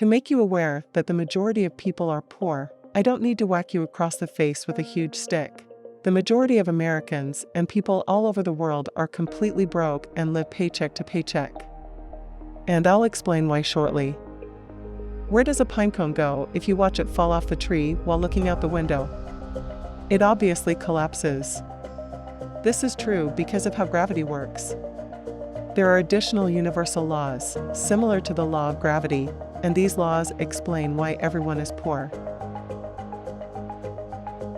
To make you aware that the majority of people are poor, I don't need to whack you across the face with a huge stick. The majority of Americans and people all over the world are completely broke and live paycheck to paycheck. And I'll explain why shortly. Where does a pinecone go if you watch it fall off the tree while looking out the window? It obviously collapses. This is true because of how gravity works. There are additional universal laws, similar to the law of gravity, and these laws explain why everyone is poor.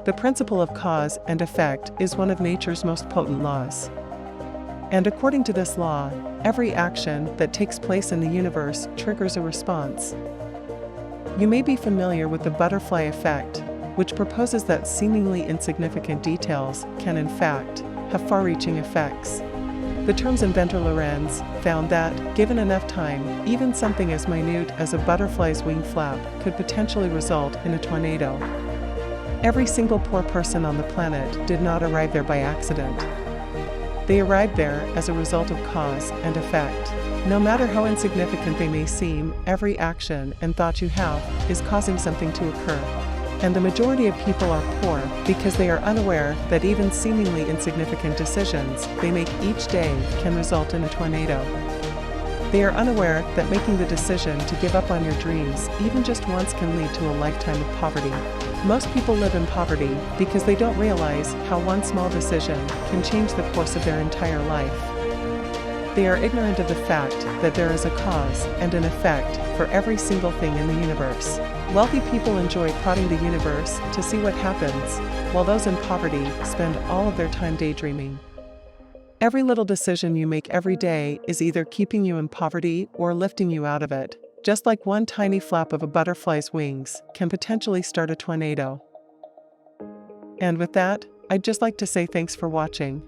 The principle of cause and effect is one of nature's most potent laws. And according to this law, every action that takes place in the universe triggers a response. You may be familiar with the butterfly effect, which proposes that seemingly insignificant details can in fact have far-reaching effects. The term's inventor Lorenz found that, given enough time, even something as minute as a butterfly's wing flap could potentially result in a tornado. Every single poor person on the planet did not arrive there by accident. They arrived there as a result of cause and effect. No matter how insignificant they may seem, every action and thought you have is causing something to occur. And the majority of people are poor because they are unaware that even seemingly insignificant decisions they make each day can result in a tornado. They are unaware that making the decision to give up on your dreams even just once can lead to a lifetime of poverty. Most people live in poverty because they don't realize how one small decision can change the course of their entire life. They are ignorant of the fact that there is a cause and an effect for every single thing in the universe. Wealthy people enjoy prodding the universe to see what happens, while those in poverty spend all of their time daydreaming. Every little decision you make every day is either keeping you in poverty or lifting you out of it. Just like one tiny flap of a butterfly's wings can potentially start a tornado. And with that, I'd just like to say thanks for watching.